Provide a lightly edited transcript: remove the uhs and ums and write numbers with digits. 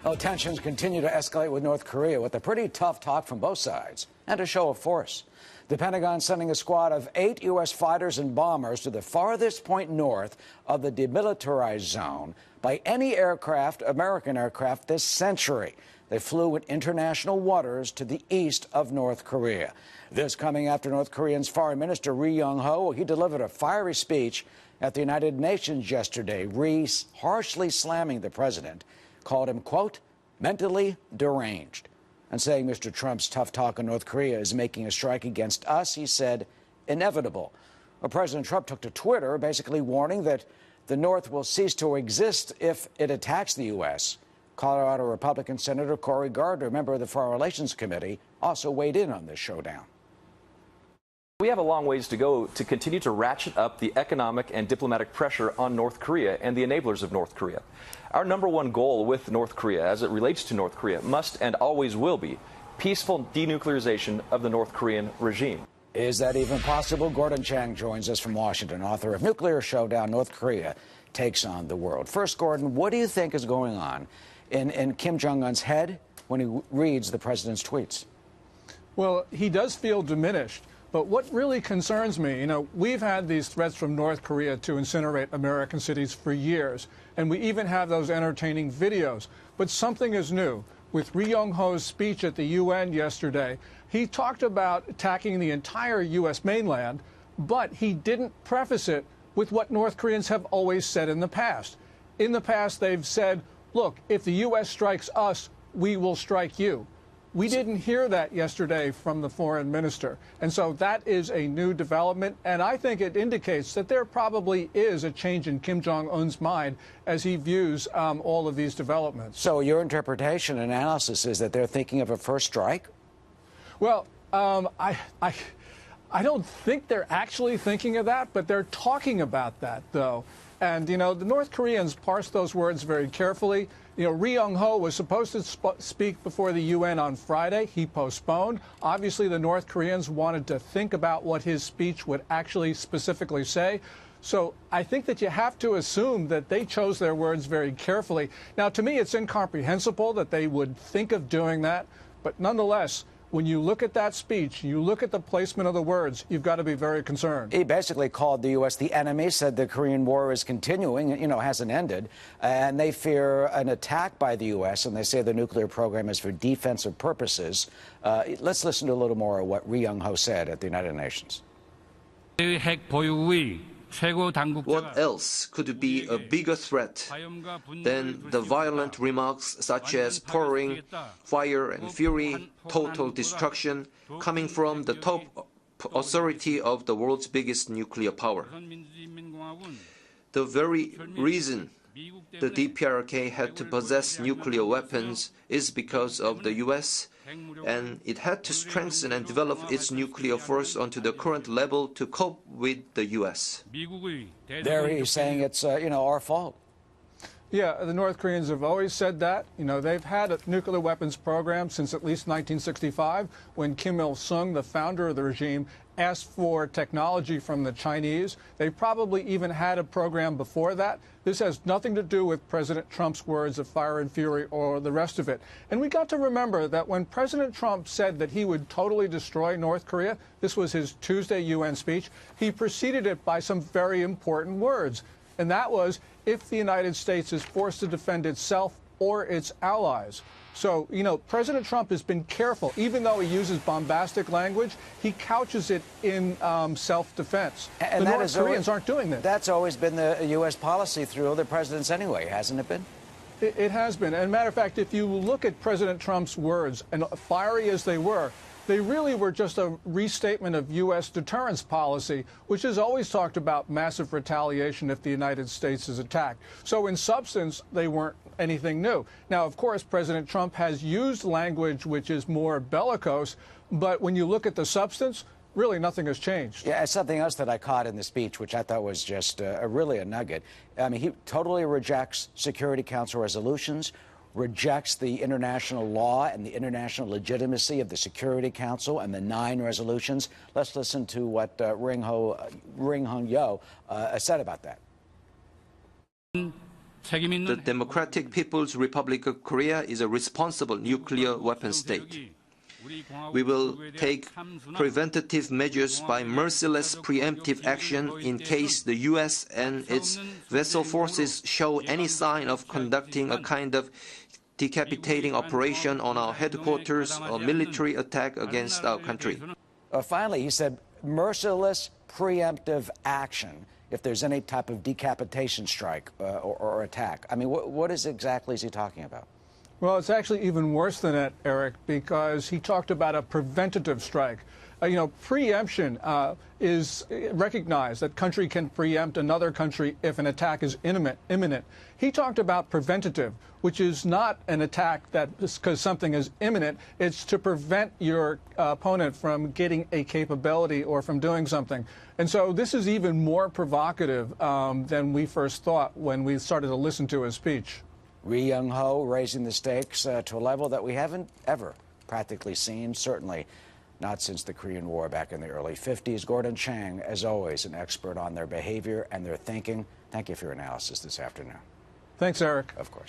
Well, tensions continue to escalate with North Korea with a pretty tough talk from both sides and a show of force. The Pentagon sending a squad of 8 U.S. fighters and bombers to the farthest point north of the demilitarized zone by any aircraft, American aircraft, this century. They flew in international waters to the east of North Korea. This coming after North Korean's Foreign Minister Ri Yong-ho. He delivered a fiery speech at the United Nations yesterday. Ri harshly slamming the president, called him, quote, mentally deranged, and saying Mr. Trump's tough talk on North Korea is making a strike against us, he said, inevitable. Well, President Trump took to Twitter, basically warning that the North will cease to exist if it attacks the U.S. Colorado Republican Senator Cory Gardner, member of the Foreign Relations Committee, also weighed in on this showdown. We have a long ways to go to continue to ratchet up the economic and diplomatic pressure on North Korea and the enablers of North Korea. Our number one goal with North Korea, as it relates to North Korea, must and always will be peaceful denuclearization of the North Korean regime. Is that even possible? Gordon Chang joins us from Washington, author of Nuclear Showdown, North Korea Takes on the World. First, Gordon, what do you think is going on in Kim Jong-un's head when he reads the president's tweets? Well, he does feel diminished. But what really concerns me, we've had these threats from North Korea to incinerate American cities for years, and we even have those entertaining videos. But something is new. With Ri Yong-ho's speech at the UN yesterday, he talked about attacking the entire U.S. mainland, but he didn't preface it with what North Koreans have always said in the past. In the past, they've said, look, if the U.S. strikes us, we will strike you. We didn't hear that yesterday from the foreign minister. And so that is a new development. And I think it indicates that there probably is a change in Kim Jong-un's mind as he views all of these developments. So your interpretation and analysis is that they're thinking of a first strike? Well, I don't think they're actually thinking of that, but they're talking about that, though. And, the North Koreans parsed those words very carefully. Ri Yong-ho was supposed to speak before the UN on Friday. He postponed. Obviously, the North Koreans wanted to think about what his speech would actually specifically say. So I think that you have to assume that they chose their words very carefully. Now, to me, it's incomprehensible that they would think of doing that. But nonetheless, when you look at that speech, you look at the placement of the words, you've got to be very concerned. He basically called the U.S. the enemy, said the Korean War is continuing, hasn't ended, and they fear an attack by the U.S., and they say the nuclear program is for defensive purposes. Let's listen to a little more of what Ri Yong-ho said at the United Nations. What else could be a bigger threat than the violent remarks such as pouring fire and fury, total destruction, coming from the top authority of the world's biggest nuclear power? The very reason the DPRK had to possess nuclear weapons is because of the U.S., and it had to strengthen and develop its nuclear force onto the current level to cope with the U.S. There he's saying it's, our fault. Yeah, the North Koreans have always said that. They've had a nuclear weapons program since at least 1965, when Kim Il-sung, the founder of the regime, asked for technology from the Chinese. They probably even had a program before that. This has nothing to do with President Trump's words of fire and fury or the rest of it. And we got to remember that when President Trump said that he would totally destroy North Korea, this was his Tuesday UN speech, he preceded it by some very important words. And that was, if the United States is forced to defend itself or its allies. So, President Trump has been careful. Even though he uses bombastic language, he couches it in self-defense. And the North Koreans aren't doing that. That's always been the U.S. policy through other presidents anyway, hasn't it been? It has been. And, matter of fact, if you look at President Trump's words, and fiery as they were, they really were just a restatement of U.S. deterrence policy, which has always talked about massive retaliation if the United States is attacked. So in substance, they weren't anything new. Now, of course, President Trump has used language which is more bellicose, but when you look at the substance, really nothing has changed. Yeah, something else that I caught in the speech, which I thought was just really a nugget. I mean, he totally rejects Security Council resolutions, rejects the international law and the international legitimacy of the Security Council and the 9 resolutions. Let's listen to what Ri Yong-ho said about that. The Democratic People's Republic of Korea is a responsible nuclear weapon state. We will take preventative measures by merciless preemptive action in case the U.S. and its vessel forces show any sign of conducting a kind of decapitating operation on our headquarters or military attack against our country. Finally, he said merciless preemptive action if there's any type of decapitation strike or attack. I mean, what exactly is he talking about? Well, it's actually even worse than that, Eric, because he talked about a preventative strike. Preemption is recognized that country can preempt another country if an attack is imminent. He talked about preventative, which is not an attack that because something is imminent. It's to prevent your opponent from getting a capability or from doing something. And so this is even more provocative than we first thought when we started to listen to his speech. Ri Young-ho raising the stakes to a level that we haven't ever practically seen, certainly not since the Korean War back in the early 50s. Gordon Chang, as always, an expert on their behavior and their thinking. Thank you for your analysis this afternoon. Thanks, Eric. Of course.